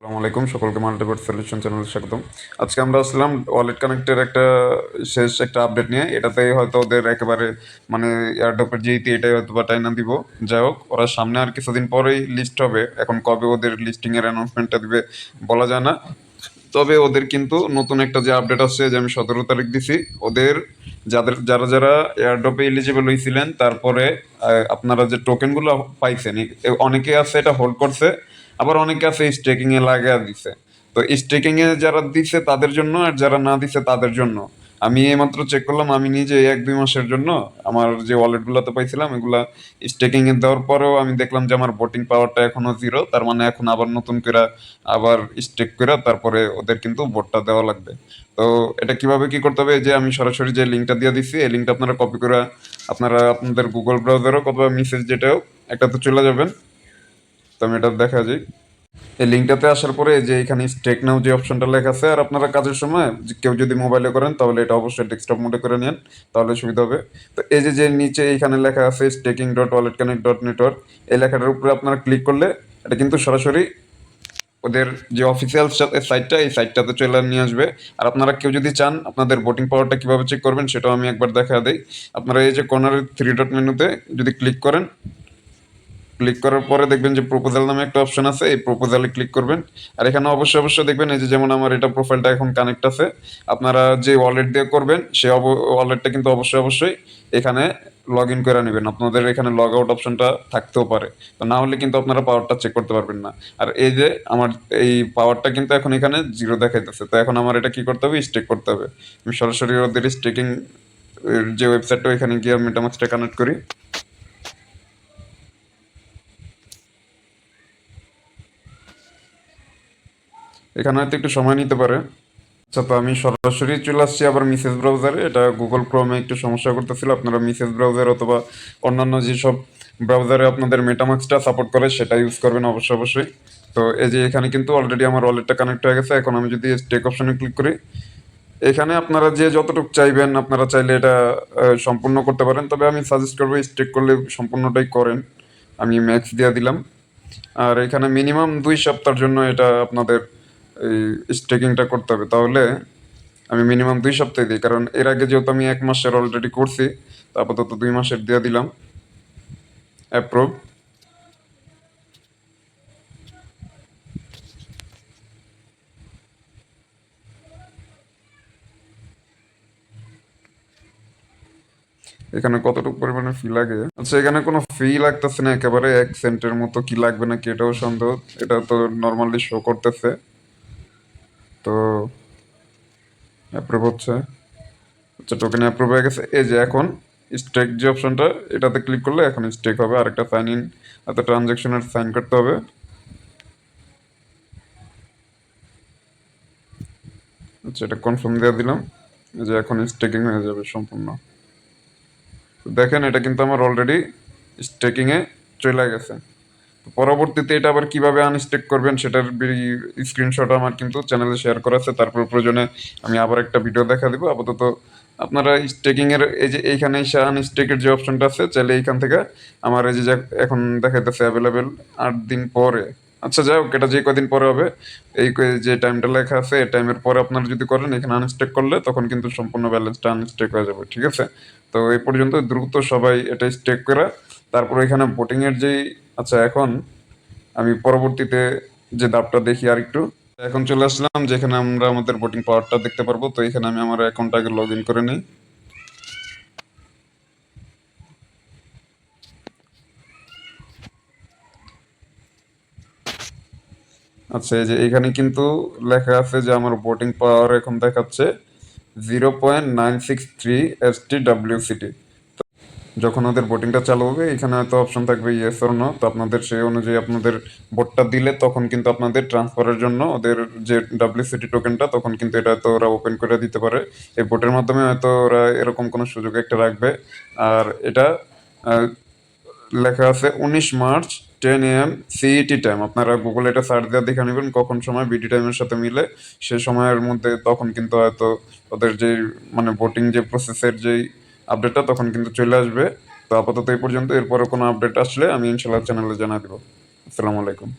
আসসালামু আলাইকুম, সকলকে মাল্টিভার্স সলিউশন চ্যানেলে স্বাগতম। আজকে আমরা আসলাম ওয়ালেট কানেক্টের শেষ একটা আপডেট নিয়ে। এটাতে হয়তো ওদের একেবারে মানে এয়ারড্রপের যে ইতি এটাই হয়তো বা টাইনা দিব। যাই হোক, ওরা সামনে আর কিছুদিন পরেই লিস্ট হবে। এখন কবে ওদের লিস্টিং এর অ্যানাউন্সমেন্টটা দিবে বলা যায় না। তবে ওদের কিন্তু নতুন একটা যে আপডেট আসছে, যে আমি 17 তারিখ দিছি, ওদের যারা যারা এয়ারড্রপে এলিজিবল হয়েছিলেন, তারপরে আপনারা যে টোকেনগুলো পাইছেন, অনেকে আছে এটা হোল্ড করছে, আবার অনেকে আছে স্টেকিং এ লাগায় দিছে। তো স্টেকিং এ যারা দিছে তাদের জন্য, আর যারা না দিছে তাদের জন্য। আমি এইমাত্র চেক করলাম, আমি নিজে 1-2 মাসের জন্য আমার যে ওয়ালেট গুলাতে পাইছিলাম এগুলা স্টেকিং এ দেওয়ার পরেও আমি দেখলাম যে আমার ভোটিং পাওয়ারটা এখনো জিরো। তার মানে এখন আবার নতুন করে আবার স্টেক করে তারপরে ওদের কিন্তু ভোটটা দেওয়া লাগবে। তো এটা কিভাবে কি করতে হবে, এই যে আমি সরাসরি যে লিঙ্কটা দিয়ে দিচ্ছি, এই লিঙ্কটা আপনারা কপি করে আপনারা আপনাদের গুগল ব্রাউজারও অথবা মেসেজ যেটাও একটাতে চলে যাবেন। তো আমি এটা দেখা যায়, এই লিঙ্কটাতে আসার পরে যে এখানে স্টেক নাও যে অপশনটা লেখা আছে, আর আপনারা কাজের সময় কেউ যদি মোবাইলে করেন তাহলে এটা অবশ্যই ডেস্কটপ মোডে করে নেন, তাহলে সুবিধা হবে। তো এই যে যে নিচে এখানে লেখা আছে staking dot wallet connect dot network, এই লেখাটার উপরে আপনারা ক্লিক করলে এটা কিন্তু সরাসরি ওদের যে অফিসিয়াল সাইটটা, এই সাইটটাতে চলে নিয়ে আসবে। আর আপনারা কেউ যদি চান আপনাদের ভোটিং পাওয়ারটা কিভাবে চেক করবেন সেটাও আমি একবার দেখা দেই। আপনারা এই যে কর্নারের 3 ডট মেনুতে যদি ক্লিক করেন, ক্লিক করার পরে দেখবেন যে প্রপোজাল নামে একটা অপশন আছে, এই প্রপোজালে ক্লিক করবেন। আর এখানে অবশ্যই অবশ্যই দেখবেন এই যে যেমন আমার এটা প্রোফাইলটা এখন কানেক্ট আছে, আপনারা যে ওয়ালেট দিয়ে করবেন সেই ওয়ালেটটা কিন্তু অবশ্যই অবশ্যই এখানে লগ ইন করে নেবেন। আপনাদের এখানে লগ আউট অপশনটা থাকতেও পারে, তো না হলে কিন্তু আপনারা পাওয়ারটা চেক করতে পারবেন না। আর এই যে আমার এই পাওয়ারটা কিন্তু এখন এখানে জিরো দেখাইতেছে, তো এখন আমার এটা কি করতে হবে, স্টেক করতে হবে। আমি সরাসরি ওদের স্টেকিং যে ওয়েবসাইটটা, এখানে গিয়ে মেটামাক্সটা কানেক্ট করি। এখানে হয়তো একটু সময় নিতে পারে। আচ্ছা, তো আমি সরাসরি চলে আসছি আবার মিসেস ব্রাউজারে। এটা গুগল ক্রোমে একটু সমস্যা করতেছিল, আপনারা মিসেস ব্রাউজার অথবা অন্যান্য যেসব ব্রাউজারে আপনাদের মেটামাক্সটা সাপোর্ট করে সেটা ইউজ করবেন অবশ্যই অবশ্যই। তো এই যে এখানে কিন্তু অলরেডি আমার ওয়ালেটটা কানেক্ট হয়ে গেছে। এখন আমি যদি স্টেক অপশনে ক্লিক করি, এখানে আপনারা যে যতটুকু চাইবেন আপনারা চাইলে এটা সম্পূর্ণ করতে পারেন, তবে আমি সাজেস্ট করবো স্টেক করলে সম্পূর্ণটাই করেন। আমি ম্যাক্স দিয়ে দিলাম। আর এখানে মিনিমাম 2 সপ্তাহের জন্য এটা আপনাদের এই স্টেকিংটা করতে হবে। তাহলে আমি মিনিমাম 2 সপ্তাহ দিই, কারণ এর আগে যেহেতু আমি 1 মাসের অলরেডি করছি, তো আপাতত 2 মাসের দিয়ে দিলাম অ্যাপ্রুভ। এখানে কতটুকু পরিমাণে ফি লাগে? আচ্ছা, এখানে কোনো ফি লাগতেছে না, একেবারে 1 সেন্টের মতো। কি লাগবে নাকি এটাও সন্দেহ। এটা তো নর্মালি শো করতেছে। তো অ্যাপ্রুভ হচ্ছে। আচ্ছা, টোকেন অ্যাপ্রুভ হয়ে গেছে। এই যে এখন স্টেক যে অপশনটা, এটাতে ক্লিক করলে এখন স্টেক হবে। আর একটা সাইন ইন, এত ট্রানজ্যাকশনের সাইন করতে হবে। আচ্ছা, এটা কনফার্ম দিয়ে দিলাম। এই যে এখন স্টেকিং হয়ে যাবে সম্পূর্ণ। তো দেখেন এটা কিন্তু আমার অলরেডি স্টেকিংয়ে চলে গেছে। তো পরবর্তীতে এটা আবার কিভাবে আনস্টেক করবেন সেটার স্ক্রিনশট আমার কিন্তু চ্যানেলে শেয়ার করা আছে। তারপর প্রয়োজনে আমি আবার একটা ভিডিও দেখা দিব। আপাতত আপনারা স্টেকিং এর এই যে এইখানে এসে আনস্টেকের যে অপশনটা আছে, চাইলে এইখান থেকে আমার এই যে এখন দেখাইতেছে অ্যাভেলেবেল 8 দিন পরে। আচ্ছা, যাই হোক, এটা যে কদিন পরে হবে, যে টাইমটা লেখা আছে এই টাইমের পরে আপনারা যদি করেন, এখানে আনস্টেক করলে তখন কিন্তু সম্পূর্ণ ব্যালেন্সটা আনস্টেক হয়ে যাবে। ঠিক আছে? তো এই পর্যন্ত দ্রুত সবাই এটা স্টেক করে তারপর এখানে ভোটিং এর যেই, আচ্ছা এখন আমি পরবর্তীতে যে ধাপটা দেখি আর একটু। এখন চলে আসলাম যেখানে আমরা আমাদের ভোটিং পাওয়ারটা দেখতে পারবো। তো এখানে আমি আমার অ্যাকাউন্টটাকে লগ ইন করে নিই। আচ্ছা, এই যে এখানে কিন্তু লেখা আছে যে আমার ভোটিং পাওয়ার এখন দেখাচ্ছে 0.963 STWCT। যখন ওদের ভোটিংটা চালু হবে এখানে হয়তো অপশন থাকবে ইয়েস অর নো। তো আপনাদের সেই অনুযায়ী আপনাদের ভোটটা দিলে তখন কিন্তু আপনাদের ট্রান্সফারের জন্য ওদের যে ডাব্লিউসিটি টোকেনটা, তখন কিন্তু এটা হয়তো ওরা ওপেন করে দিতে পারে। এই ভোটের মাধ্যমে হয়তো ওরা এরকম কোনো সুযোগ একটা রাখবে। আর এটা আহ, লেখা আছে 19 মার্চ 10 AM সিইটি টাইম। আপনারা গুগলে এটা সার্চ দিয়ে দেখে নেবেন কখন সময় বিডি টাইমের সাথে মিলে। সে সময়ের মধ্যে তখন কিন্তু হয়তো ওদের যে মানে ভোটিং যে প্রসেসের যেই আপডেটটা তখন কিন্তু চলে আসবে। তো আপাতত এই পর্যন্ত। এরপরে কোনো আপডেট আসলে আমি ইনশাল্লাহ চ্যানেলে জানা দেবো। আসসালামু আলাইকুম।